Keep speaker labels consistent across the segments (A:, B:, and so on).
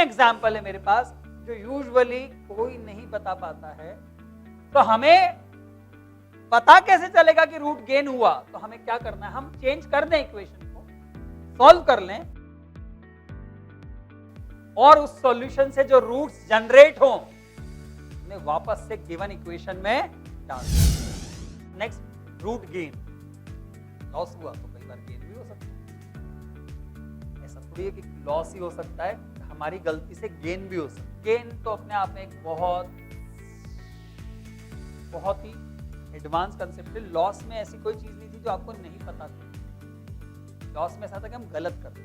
A: Example है मेरे पास जो यूजुअली कोई नहीं बता पाता है। तो हमें पता कैसे चलेगा कि रूट गेन हुआ? तो हमें क्या करना है, हम चेंज कर दें इक्वेशन को, सॉल्व कर लें और उस सॉल्यूशन से जो रूट्स जनरेट हो उन्हें वापस से गिवन इक्वेशन में डाल दें। Next, root gain. लॉस हुआ तो कई बार गेन भी हो सकता है। ऐसा थोड़ी है कि लॉस ही हो सकता है, हमारी गलती से गेन भी हो सकता है। गेन तो अपने आप में एक बहुत ही एडवांस कंसेप्ट है। लॉस में ऐसी कोई चीज नहीं थी जो आपको नहीं पता थी। लॉस में ऐसा था कि हम गलत कर रहे।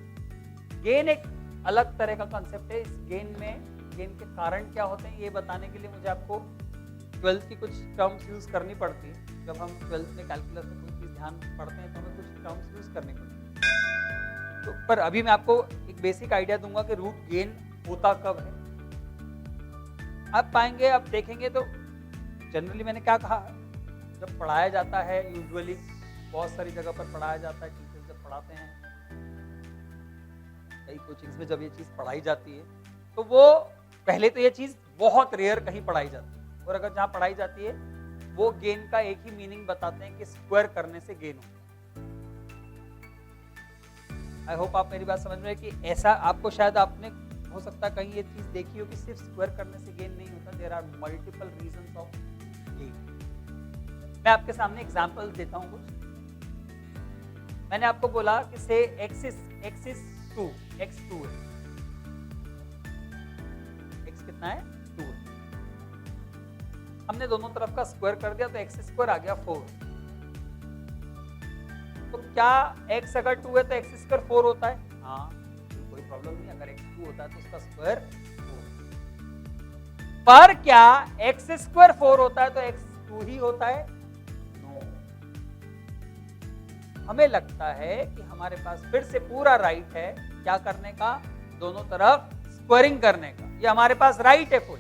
A: गेन एक अलग तरह का कंसेप्ट है। इस गेन में गेन के कारण क्या होते हैं ये बताने के लिए मुझे आपको 12th की कुछ टर्म्स यूज करनी पड़ती है। जब हम 12th में कैलकुलस में कोई चीज ध्यान पढ़ते हैं तो हमें कुछ टर्म्स यूज करनी पड़ती है। तो पर अभी मैं आपको एक बेसिक आइडिया दूंगा कि रूट गेन होता कब है। आप पाएंगे, आप देखेंगे तो जनरली मैंने क्या कहा, जब पढ़ाया जाता है, यूजुअली बहुत सारी जगह पर पढ़ाया जाता है, टीचर्स जब पढ़ाते हैं, कई कोचिंग्स में जब ये चीज पढ़ाई जाती है तो वो पहले तो ये चीज बहुत रेयर कहीं पढ़ाई जाती है, और अगर जहाँ पढ़ाई जाती है वो गेन का एक ही मीनिंग बताते हैं कि स्क्वायर करने से गेन होता है। आई होप आप मेरी बात समझ रहे हैं कि ऐसा आपको शायद आपने हो सकता है कहीं ये चीज देखी हो कि सिर्फ स्क्वायर करने से गेन नहीं होता। There are multiple reasons of gain. मैं आपके सामने एग्जांपल देता हूं कुछ। मैंने आपको बोला कि से x is 2, x 2 है, x कितना है 2 है। हमने दोनों तरफ का स्क्वायर कर दिया तो x स्क्वायर आ गया 4। तो क्या x अगर 2 है तो x स्क्वायर 4 होता है? हाँ, कोई प्रॉब्लम नहीं। अगर x 2 होता है तो उसका स्क्वायर 4। पर क्या x स्क्वायर 4 होता है तो x 2 ही होता है? नो। हमें लगता है कि हमारे पास फिर से पूरा राइट है क्या करने का, दोनों तरफ स्क्वायरिंग करने का। ये हमारे पास राइट है फुल।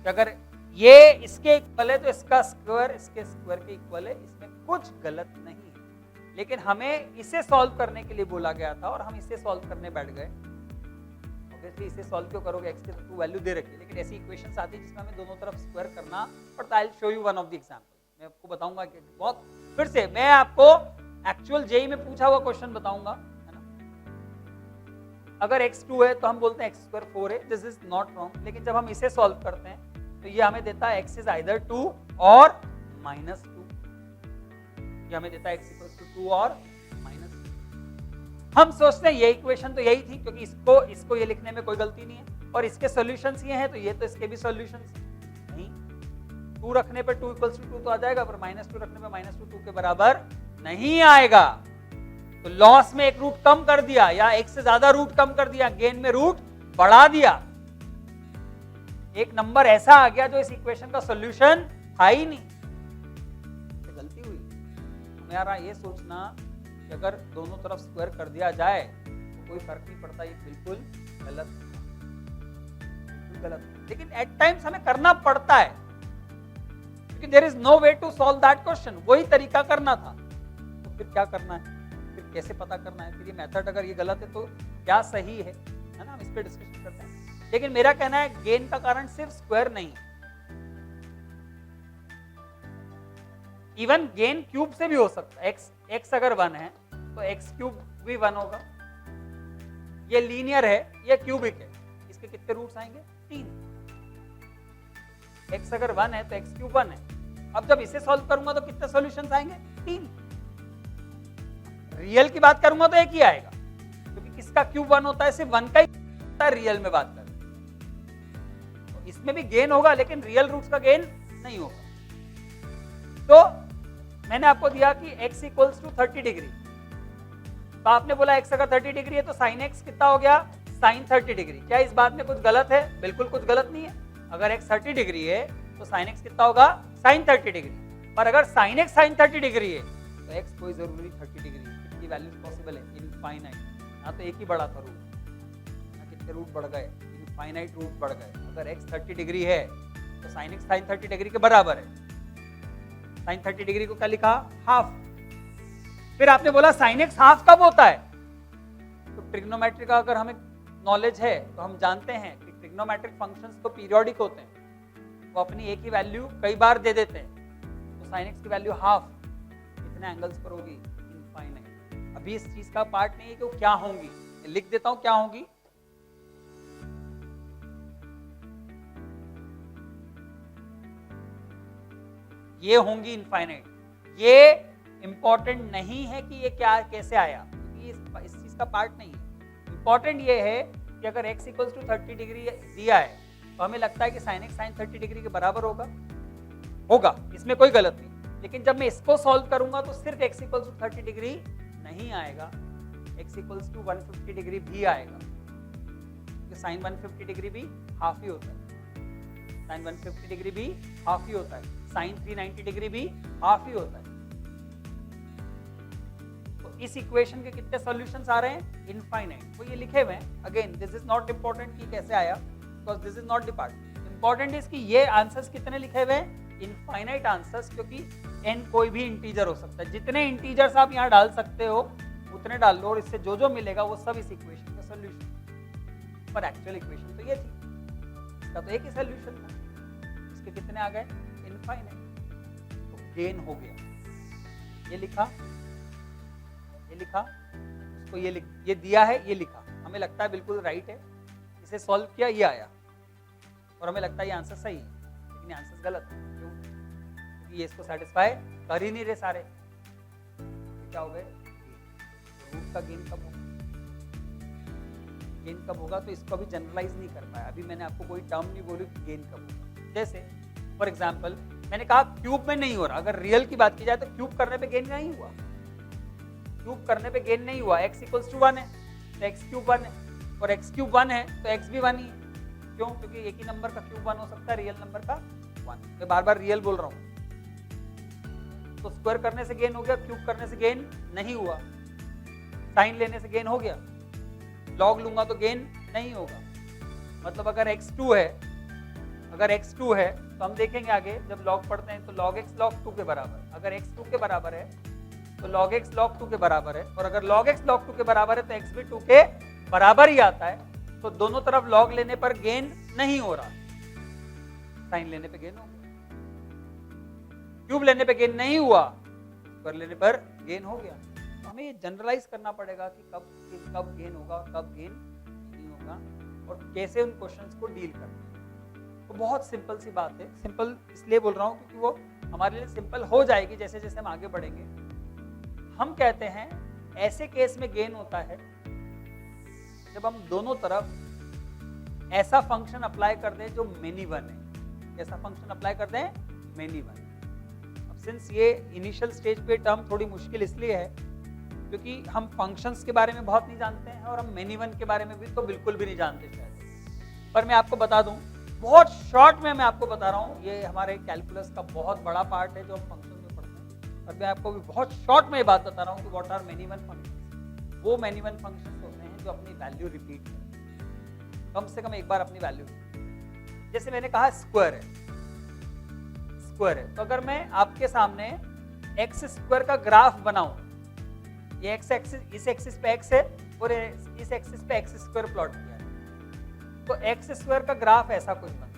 A: अगर ये इसके इक्वल है तो इसका स्क्वायर इसके स्क्वायर के इक्वल है, इसमें कुछ गलत नहीं है। लेकिन हमें इसे सॉल्व करने के लिए बोला गया था और हम इसे सॉल्व करने बैठ गए। ऑब्वियसली इसे सॉल्व क्यों करोगे, x की तो वैल्यू दे रखी है, लेकिन ऐसी इक्वेशंस आती है जिसमें हमें दोनों तरफ स्क्वायर करना पड़ता है। I will show you one of the example. मैं आपको बताऊंगा कि बहुत फिर से मैं आपको एक्चुअल जेई में पूछा हुआ क्वेश्चन बताऊंगा, है ना। अगर x 2 है तो हम बोलते हैं x स्क्वायर 4 है, दिस इज नॉट रॉन्ग। लेकिन जब हम इसे सॉल्व करते हैं तो ये हमें देता है x इज आइदर 2 और -2। ये हमें देता है x इक्वल्स टू 2 और -2। हम सोचते हैं ये इक्वेशन तो यही थी क्योंकि इसको ये लिखने में कोई गलती नहीं है और इसके सॉल्यूशंस ये हैं तो ये तो इसके भी सॉल्यूशंस नहीं। 2 रखने पे 2 इक्वल्स टू 2 तो आ जाएगा, पर -2 रखने पे -2 2 के बराबर नहीं आएगा। तो लॉस में एक रूट कम कर दिया या एक से ज्यादा रूट कम कर दिया, गेन में रूट बढ़ा दिया। एक नंबर ऐसा आ गया जो इस इक्वेशन का सॉल्यूशन था ही नहीं। तो गलती हुई। हमारा ये सोचना कि अगर दोनों तरफ स्क्वायर कर दिया जाए तो कोई फर्क नहीं पड़ता, ये बिल्कुल गलत, बिल्कुल गलत। लेकिन एट टाइम्स हमें करना पड़ता है क्योंकि there is no way to solve that question. वही तरीका करना था तो फिर क्या करना है, फिर कैसे पता करना है, फिर ये मेथड अगर ये गलत है तो क्या सही है ना। हम इस पे डिस्कशन करते हैं। लेकिन मेरा कहना है गेन का कारण सिर्फ स्क्वायर नहीं, इवन गेन क्यूब से भी हो सकता है। x अगर 1 है तो x क्यूब भी 1 होगा। ये लीनियर है, ये क्यूबिक है, इसके कितने रूट्स आएंगे? 3। x अगर 1 है तो x क्यूब 1 है। अब जब इसे सॉल्व करूंगा तो कितने सॉल्यूशंस आएंगे? 3। रियल की बात करूंगा तो एक ही आएगा क्योंकि किसका क्यूब 1 होता है? सिर्फ 1 का ही होता है रियल में बात करें तो इसमें भी गेन होगा लेकिन रियल रूट्स का गेन नहीं होगा। तो मैंने आपको दिया कि x इक्वल्स टू 30 डिग्री, तो आपने बोला x अगर 30 डिग्री है तो sin x कितना हो गया? sin 30 degree. क्या इस बात में कुछ गलत है? बिल्कुल कुछ गलत नहीं है। अगर x 30 डिग्री है तो sin x कितना होगा? sin 30 degree. पर अगर sin x sin 30 डिग्री है तो x कोई जरूरी 30 डिग्री है। कितनी वैल्यूज पॉसिबल है? इनफाइनाइट। यहाँ तो एक ही बढ़ा था रूट, यहाँ कितने रूट बढ़ गए? इनफाइनाइट रूट बढ़ गए। अगर x 30 डिग्री है तो sin x sin 30 डिग्री के बराबर है। sin 30 डिग्री को क्या लिखा? हाफ। फिर आपने बोला sin x हाफ कब होता है? तो ट्रिग्नोमेट्री का अगर हमें नॉलेज है तो हम जानते हैं कि ट्रिग्नोमेट्रिक फंक्शंस तो पीरियोडिक होते हैं, वो अपनी एक ही वैल्यू कई बार दे देते हैं। तो sin x की वैल्यू हाफ कितने एंगल्स पर होगी? इनफाइनाइट। अभी इस चीज का पार्ट नहीं है कि वो क्या होंगी, लिख देता हूं क्या होंगी। ये होंगी इनफाइनाइट। ये इंपॉर्टेंट नहीं है कि ये क्या कैसे आया, क्योंकि इस चीज का पार्ट नहीं है। इंपॉर्टेंट ये है कि अगर x इक्वल्स टू 30 डिग्री दिया है तो हमें लगता है कि sin x sin 30 डिग्री के बराबर होगा, इसमें कोई गलत नहीं। लेकिन जब मैं इसको सॉल्व करूंगा तो सिर्फ x इक्वल्स टू 30 डिग्री नहीं आएगा, x इक्वल्स टू 150 डिग्री भी आएगा, क्योंकि sin 150 डिग्री भी हाफ ही होता है, sin 150 डिग्री भी हाफ ही होता है, sin 390 डिग्री भी हाफ ही होता है। तो इस इक्वेशन के कितने सॉल्यूशंस आ रहे हैं? इनफाइनाइट। वो ये लिखे हुए हैं। Again this is not important कि कैसे आया, because this is not the part. Important is कि ये आंसर्स कितने लिखे हुए हैं? इनफाइनाइट आंसर्स, क्योंकि n कोई भी इंटीजर हो सकता है। जितने इंटीजर्स आप यहाँ डाल सकते हो उतने डाल लो, और इससे जो जो मिलेगा वो सब इस इक्वेशन का सॉल्यूशन। पर एक्चुअल इक्वेशन तो ये थी, इसका तो एक ही सॉल्यूशन था, इसके कितने आ गए? इनफाइनाइट। तो गेन हो गया। ये लिखा, ये लिखा, उसको ये दिया है, ये लिखा, हमें लगता है बिल्कुल राइट है, इसे सॉल्व किया, ये आया, और हमें लगता है ये आंसर सही है, लेकिन ये आंसर गलत है। क्यों? क्योंकि ये इसको सेटिस्फाई कर ही नहीं रहे सारे। क्या हो गए? रूट का गेन कब होगा? गेन कब होगा? तो इसको अभी जनरलाइज नहीं कर पाया। अभी मैंने आपको कोई टर्म नहीं बोली कि गेन कब होगा। जैसे फॉर एग्जाम्पल मैंने कहा क्यूब में नहीं हो रहा, अगर रियल की बात की जाए तो क्यूब करने पे गेन नहीं हुआ, क्यूब करने पे गेन नहीं हुआ। x इक्वल्स टू 1 है तो x क्यूब 1 है, और x क्यूब 1 है तो x भी 1 ही है। क्यों? क्योंकि एक ही नंबर का क्यूब 1 हो सकता है, रियल नंबर का 1। मैं बार बार रियल बोल रहा हूँ। तो स्क्वायर करने से गेन हो गया, क्यूब करने से गेन नहीं हुआ, साइन लेने से गेन हो गया, लॉग लूंगा तो गेन नहीं होगा। मतलब अगर x2 है, अगर x2 है तो हम देखेंगे आगे जब लॉग पढ़ते हैं तो log x log 2 के बराबर। अगर x 2 के बराबर है तो log x log 2 के बराबर है, और अगर log x log 2 के बराबर है तो x भी 2 के बराबर ही आता है। तो दोनों तरफ log लेने पर गेन नहीं हो रहा, साइन लेने पे गेन हो गया, क्यूब लेने पे गेन नहीं हुआ, स्क्वायर लेने पर गेन हो गया। तो हमें ये जनरलाइज करना पड़ेगा कि कब गेन होगा, कब गेन नहीं होगा, और कैसे उन क्वेश्चंस को डील करना है। तो बहुत सिंपल सी बात है। सिंपल इसलिए बोल रहा हूँ क्योंकि वो हमारे लिए सिंपल हो जाएगी जैसे जैसे हम आगे बढ़ेंगे। हम कहते हैं ऐसे केस में गेन होता है जब हम दोनों तरफ ऐसा फंक्शन अप्लाई कर दें जो मेनी वन है। ऐसा फंक्शन अप्लाई कर दें मेनी वन। अब सिंस ये इनिशियल स्टेज पे टर्म थोड़ी मुश्किल इसलिए है क्योंकि हम फंक्शंस के बारे में बहुत नहीं जानते हैं, और हम मेनी वन के बारे में भी तो बिल्कुल भी नहीं जानते शायद। पर मैं आपको बता दूं, बहुत शॉर्ट में मैं आपको बता रहा हूँ, ये हमारे कैलकुलस का बहुत बड़ा पार्ट है जो हम फंक्शन में पढ़ते हैं। और मैं आपको भी बहुत शॉर्ट में ये बात बता रहा हूँ कि what are many one functions. वो मेनी वन फंक्शंस होते हैं जो अपनी वैल्यू रिपीट करें, कम से कम एक बार अपनी वैल्यू। जैसे मैंने कहा स्क्वायर है, स्क्वायर है, तो अगर मैं आपके सामने एक्स स्क्वायर का ग्राफ बनाऊं, ये एक्स एक्सिस, इस एक्सिस पे एक्स है और इस एक्सिस पे एक्स स्क्वायर प्लॉट किया है, तो एक्स स्क्वायर का ग्राफ ऐसा कुछ बनता है।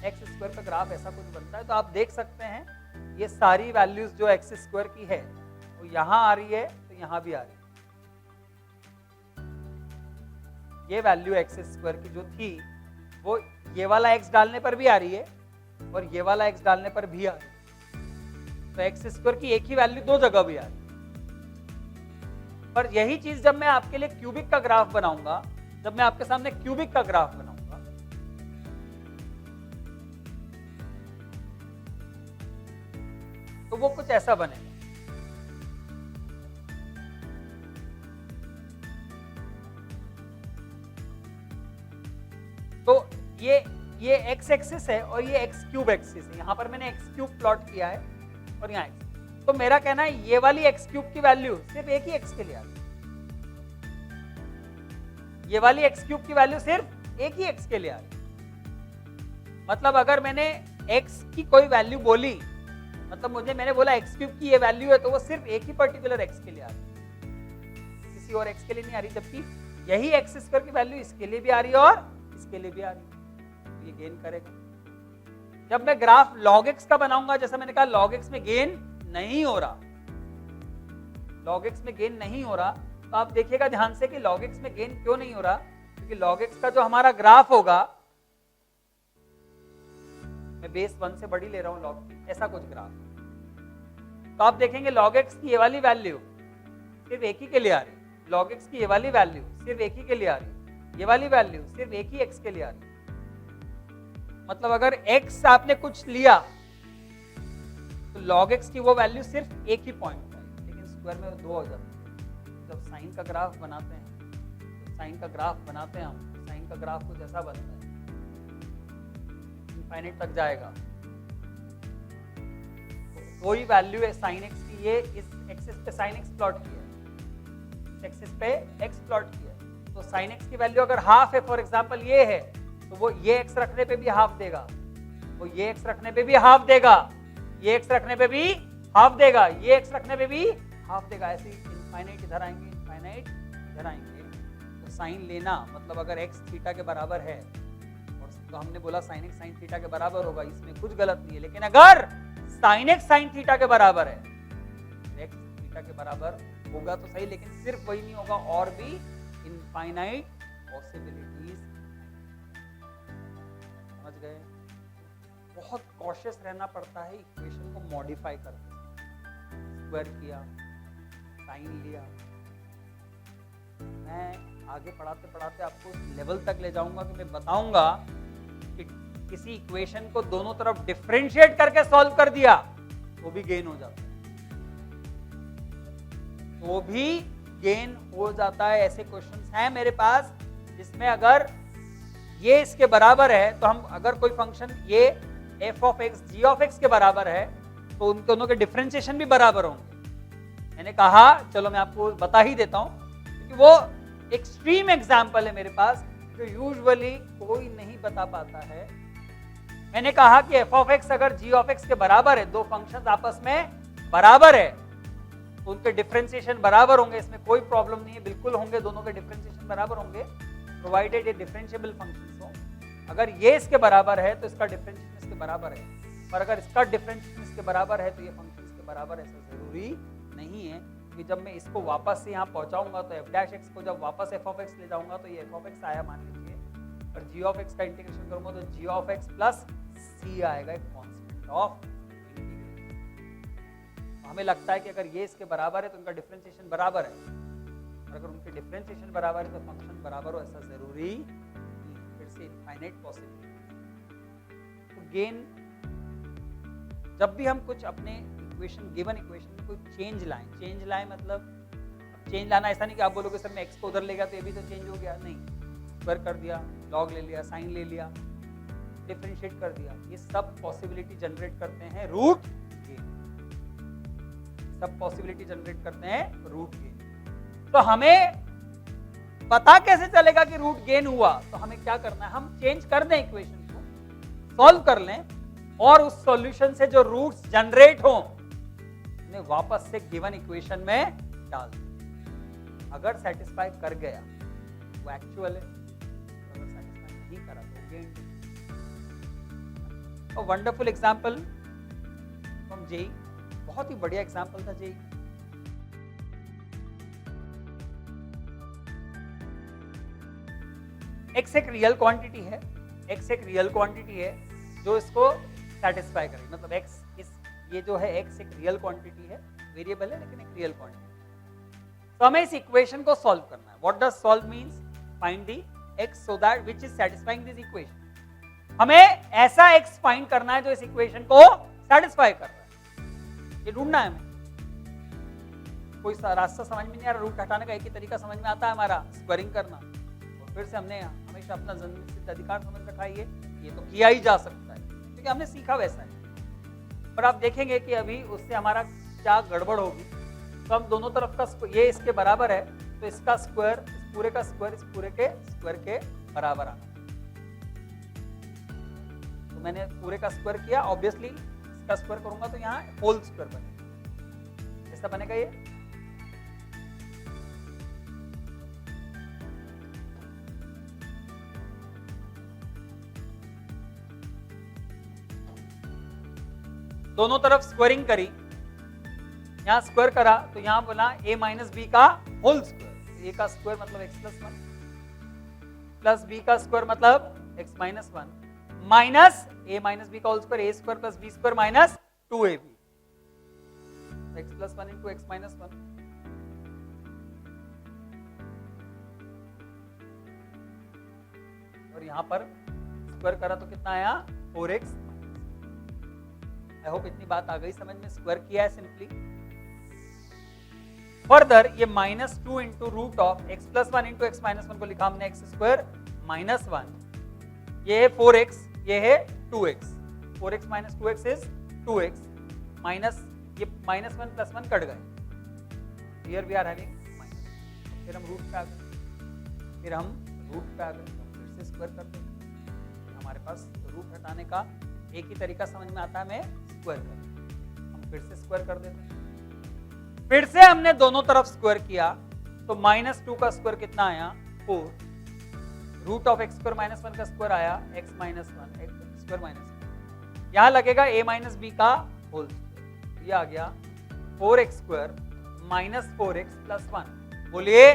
A: एक्स स्क्वायर का ग्राफ ऐसा कुछ बनता है। तो आप देख सकते हैं ये सारी वैल्यूज जो एक्स स्क्वायर की है वो यहां आ रही है, तो यहां भी आ रही है। ये वैल्यू एक्स स्क्वायर की जो थी वो ये वाला एक्स डालने पर भी आ रही है और ये वाला एक्स डालने पर भी आ रही है। तो एक्स स्क्वायर की एक ही वैल्यू दो जगह भी आ रही है। पर यही चीज जब मैं आपके लिए क्यूबिक का ग्राफ बनाऊंगा, जब मैं आपके सामने क्यूबिक का ग्राफ बनाऊंगा, तो वो कुछ ऐसा बनेगा। तो ये एक्स एक्सिस है और ये एक्स क्यूब एक्सिस है। यहां पर मैंने एक्स क्यूब प्लॉट किया है और यहाँ एक्स। तो मेरा कहना है ये वाली एक्स क्यूब की वैल्यू सिर्फ एक ही एक्स के लिए आ रही है। ये वाली एक्स क्यूब की वैल्यू सिर्फ एक ही एक्स के लिए आ रही है। मतलब अगर मैंने एक्स की कोई वैल्यू बोली, मतलब मैंने बोला एक्स क्यूब की ये वैल्यू है, तो वो सिर्फ एक ही पर्टिकुलर एक्स के लिए आ रही है, किसी किसी और x के लिए नहीं आ रही, जबकि यही x स्क्वायर की वैल्यू इसके लिए भी आ रही है और इसके लिए भी आ रही है, तो ये गेन करेगा। जब मैं ग्राफ log x का बनाऊंगा, जैसा मैंने कहा log x में गेन नहीं हो रहा, log x में गेन नहीं हो रहा, तो आप देखिएगा ध्यान से कि log x में गेन क्यों नहीं हो रहा, क्योंकि log x का जो हमारा ग्राफ होगा, मैं बेस 1 से बड़ी ले रहा हूं log की, ऐसा कुछ ग्राफ, तो आप देखेंगे log x की ये वाली वैल्यू सिर्फ एक ही के लिए आ रही, log x की ये वाली वैल्यू सिर्फ एक ही के लिए आ रही, ये वाली वैल्यू सिर्फ एक ही x के लिए आ रही। मतलब अगर x आपने कुछ लिया तो log x की वो वैल्यू सिर्फ एक ही पॉइंट है, लेकिन स्क्वायर में दो हो जाता है। जब साइन का ग्राफ बनाते हैं, तो साइन का ग्राफ बनाते हैं हम, साइन का ग्राफ कुछ ऐसा बनता है, इनफाइनाइट तक जाएगा, तो कोई वैल्यू है साइन x की, ये इस एक्सिस पे साइन x प्लॉट किया है, एक्सिस पे x प्लॉट किया है, तो साइन x की वैल्यू अगर हाफ है, फॉर एग्जांपल ये है, तो वो ये x रखने पे भी हाफ देगा, वो ये x रखने पे भी हाफ देगा, ये x रखने पे भी हाफ देगा, ये x रखने पे भी हाफ देगा, ऐसे इनफाइनाइट इधर आएंगे, इनफाइनाइट इधर आएंगे। तो साइन लेना मतलब अगर x थीटा के बराबर है, और तो हमने बोला साइन x साइन थीटा के बराबर होगा, इसमें कुछ गलत नहीं है, लेकिन अगर साइन x साइन थीटा के बराबर है, x थीटा के बराबर होगा तो सही, लेकिन सिर्फ वही नहीं होगा, और भी इनफाइनाइट पॉसिबिलिटीज, समझ गए। बहुत कॉशियस रहना पड़ता है इक्वेशन को मॉडिफाई करके, स्क्वायर किया, साइन लिया। मैं आगे पढ़ाते पढ़ाते आपको उस लेवल तक ले जाऊंगा कि मैं बताऊंगा कि किसी इक्वेशन को दोनों तरफ डिफरेंशिएट करके सॉल्व कर दिया तो भी गेन हो जाता है, तो भी गेन हो जाता है। ऐसे क्वेश्चंस हैं मेरे पास जिसमें अगर ये इसके बराबर है, तो हम अगर कोई फंक्शन ये f of x g of x के बराबर है, तो उन दोनों के डिफरेंशिएशन भी बराबर होंगे। मैंने कहा चलो मैं आपको बता ही देता हूं, क्योंकि वो एक्सट्रीम एग्जांपल है मेरे पास जो यूजुअली कोई नहीं बता पाता है। मैंने कहा कि f ऑफ x अगर g ऑफ x के बराबर है, दो फंक्शंस आपस में बराबर है, तो उनके डिफरेंशिएशन बराबर होंगे, इसमें कोई प्रॉब्लम नहीं है, बिल्कुल होंगे, दोनों के डिफरेंशिएशन बराबर होंगे, प्रोवाइडेड ये डिफरेंशिएबल फंक्शंस हो। अगर ये इसके बराबर है तो इसका डिफरेंशिएशन इसके बराबर है, पर अगर इसका डिफरेंशिएशन इसके बराबर है तो ये फंक्शन इसके बराबर है, ऐसा जरूरी नहीं है। कि जब मैं इसको वापस से यहाँ पहुंचाऊंगा तो f डैश x को जब वापस f ऑफ x ले जाऊंगा तो ये f ऑफ x आया मान लीजिए, और g ऑफ x का इंटीग्रेशन करूंगा तो g of x plus c आएगा, एक कांस्टेंट ऑफ इंटीग्रेशन। हमें लगता है कि अगर ये इसके बराबर है तो उनका डिफरेंशिएशन बराबर है, और अगर उनके डिफरेंशिएशन बराबर है तो फंक्शन बराबर हो, ऐसा जरूरी नहीं। फिर से इनफाइनाइट पॉसिबिलिटी। तो गेन, जब भी हम कुछ अपने इक्वेशन, गिवन इक्वेशन में कोई चेंज लाएं मतलब चेंज लाना ऐसा नहीं कि आप बोलोगे सर मैं x को उधर ले गया तो ये भी तो चेंज हो गया, नहीं, स्क्वायर कर दिया, लॉग ले लिया, साइन ले लिया, डिफरेंशिएट कर दिया, ये सब पॉसिबिलिटी जनरेट करते हैं रूट गेन, सब पॉसिबिलिटी जनरेट करते हैं रूट गेन। तो हमें पता कैसे चलेगा कि रूट गेन हुआ? तो हमें क्या करना है, हम चेंज कर दें इक्वेशन को, सॉल्व कर लें, और उस सॉल्यूशन से जो रूट्स जनरेट हो उन्हें वापस से गिवन इक्वेशन में डाल दें। अगर सेटिस्फाई कर गया वो एक्चुअल है, अगर सेटिस्फाई नहीं करा तो गेन। और वंडरफुल एग्जांपल फ्रॉम जेई, बहुत ही बढ़िया एग्जांपल था जेई। x एक रियल क्वांटिटी है, x एक रियल क्वांटिटी है जो इसको सेटिस्फाई करेगी, मतलब x ये जो है x एक रियल क्वांटिटी है, वेरिएबल है लेकिन एक रियल क्वांटिटी। तो हमें इस इक्वेशन को सॉल्व करना है। What does solve means? Find the x so that which is satisfying this equation. हमें ऐसा x फाइंड करना है जो इस इक्वेशन को सैटिस्फाई कर रहा है, ये ढूंढना है हमें। कोई रास्ता समझ में नहीं आ रहा, रूट हटाने का एक ही तरीका समझ में आता है हमारा, स्क्वायरिंग करना। और फिर से हमने हमेशा अपना जन्मसिद्ध अधिकार समझ रखा है, ये तो किया ही जा सकता है क्योंकि हमने सीखा वैसा है। पर आप देखेंगे कि अभी उससे हमारा क्या गड़बड़ होगी। तो हम दोनों तरफ का, ये इसके बराबर है तो इसका स्क्वायर, इस पूरे का स्क्वायर इस पूरे के स्क्वायर के बराबर आना। तो मैंने पूरे का स्क्वायर किया, ऑब्वियसली इसका स्क्वायर करूंगा तो यहाँ होल स्क्वायर बनेगा। कैसा बनेगा ये? दोनों तरफ स्क्वायरिंग करी, यहां स्क्वायर करा तो यहां बोला a माइनस बी का होल स्क्वायर, a का स्क्वायर मतलब x प्लस 1 प्लस b का स्क्वायर मतलब x minus 1 minus a minus B का whole square a square plus b square minus 2ab, x plus 1 into x minus 1। और यहां पर square करा तो कितना आया 4x। आई होप इतनी बात आ गई समझ में, स्क्वायर किया है सिंपली। फर्दर ये minus 2 into root of x plus 1 into x minus 1 को लिखा हमने एक्स स्क्वायर माइनस 1, ये है 4x, ये है 2x, 4x minus 2x is 2x minus ये माइनस 1 प्लस 1 कट गए, here we are having minus. फिर हम रूट पे आ गए, फिर फिर से स्क्वायर करते हैं। हमारे पास रूट हटाने का एक ही तरीका समझ में आता है, मैं स्क्वायर कर, हम फिर से स्क्वायर कर देते हैं। फिर से हमने दोनों तरफ स्क्वायर किया तो माइनस 2 का स्क्वायर कितना आया 4, root of x square minus 1 का स्क्वायर आया x minus 1 x square minus 1, यहां लगेगा a माइनस बी का होल स्क्वायर, ये आ गया 4x square minus 4x plus 1। बोलिए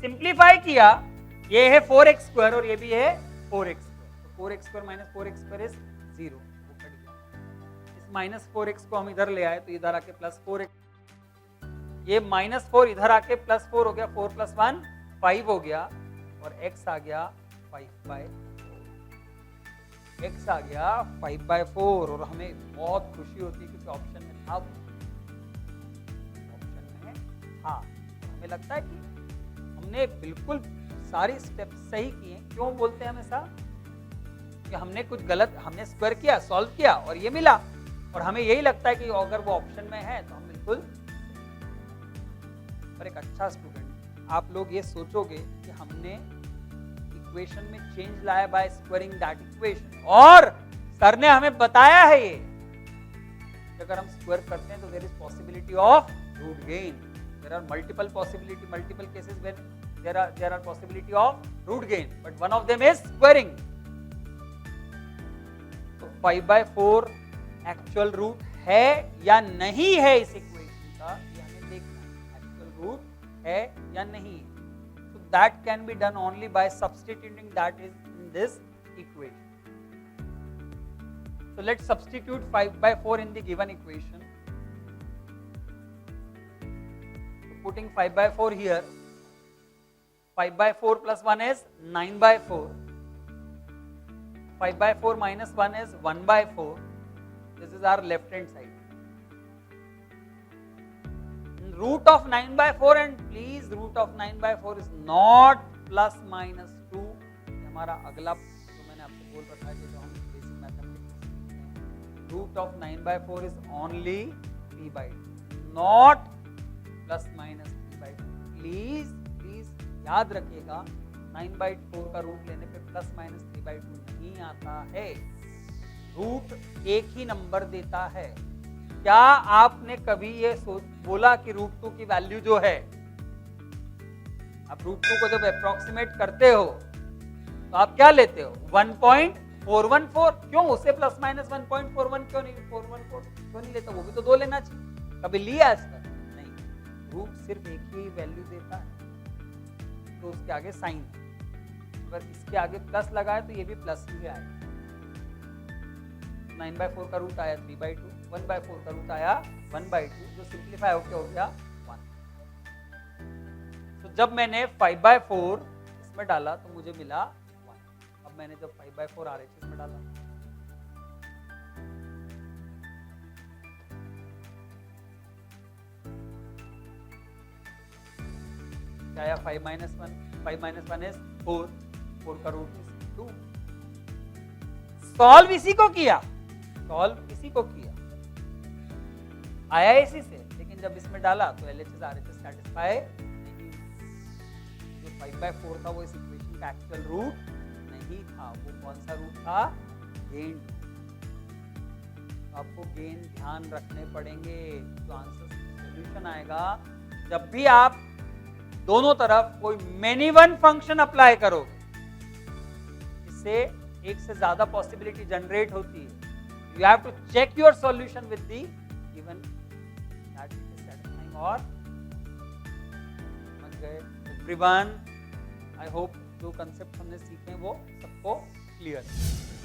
A: सिंप्लीफाई किया, ये है 4x स्क्वायर और ये भी है 4x स्क्वायर, तो 4x square minus 4x square is 0, वो कट गया। इस माइनस 4x को हम इधर ले आए तो इधर आके प्लस 4x, ये माइनस 4 इधर आके प्लस 4 हो गया, 4 प्लस 1 5 हो गया और x आ गया 5/4, x आ गया 5/4। और हमें बहुत खुशी होती है क्योंकि ऑप्शन में था, हमें लगता है कि हमने बिल्कुल सारी स्टेप सही किए। क्यों बोलते हैं हमेशा कि हमने कुछ गलत, हमने स्क्वायर किया, सॉल्व किया और ये मिला, और हमें यही लगता है कि अगर वो ऑप्शन में है तो हम बिल्कुल। पर एक अच्छा स्टूडेंट, आप लोग ये सोचोगे कि हमने इक्वेशन में चेंज लाया बाय स्क्वायरिंग दैट इक्वेशन, और सर ने हमें बताया है ये अगर हम स्क्वायर करते हैं तो there is possibility of root gain, there are multiple possibility, multiple cases where there are possibility of root gain, but one of them is squaring. तो 5/4 एक्चुअल रूट है या नहीं है इस इक्वेशन का, ये हमें देखना है, एक्चुअल रूट है या नहीं है। So that can be done only by substituting that is in this equation. So let's substitute 5/4 in the given equation. So putting 5/4 here, 5/4 plus 1 is 9/4, 5/4 minus 1 is 1/4, this is our left hand side. Root of 9/4, and please root of 9/4 is not plus minus 2, हमारा अगला जो मैंने आपसे बोल रखा है कि जो हम basic mathematics, root of 9/4 is only p/2, not plus minus p/2। Please याद रखिएगा 9/4 का रूट लेने पे प्लस माइनस 3/2 नहीं आता है, रूट एक ही नंबर देता है। क्या आपने कभी ये बोला कि रूट 2 की वैल्यू जो है, आप रूट 2 को जब अप्रोक्सीमेट करते हो तो आप क्या लेते हो 1.414, क्यों उससे प्लस माइनस 1.41 क्यों नहीं 414 क्यों नहीं लेते, वो भी तो 2 लेना चाहिए, कभी लिया इसका नहीं, रूट सिर्फ एक ही वैल्यू देता है तो उसके आगे साइन, अगर इसके आगे प्लस लगाए तो ये भी प्लस ही आएगा। 9/4 का रूट आया 3/2, 1/4 का रूट आया 1/2, जो सिंप्लीफाई होके हो गया 1। तो जब मैंने 5/4 इसमें डाला तो मुझे मिला 1। अब मैंने जब 5/4 RHS में डाला आया 5 minus 1, 5 minus 1 is 4, 4 का रूट इज 2। सॉल्व इसी को किया, आया इसी से, लेकिन जब इसमें डाला तो LHS RHS सेटिस्फाई नहीं, जो 5/4 था वो इस इक्वेशन का एक्चुअल रूट नहीं था, वो कौन सा रूट था गेन। आपको गेन ध्यान रखने पड़ेंगे, जो आंसर सॉल्यूशन आएगा जब भी आप दोनों तरफ कोई मेनी वन फंक्शन अप्लाई करोगे, इससे एक से ज्यादा पॉसिबिलिटी जनरेट होती है। You have to check your solution with the given that it is satisfying or समझ गए everyone. I hope जो concept हमने सीखे वो सबको clear है.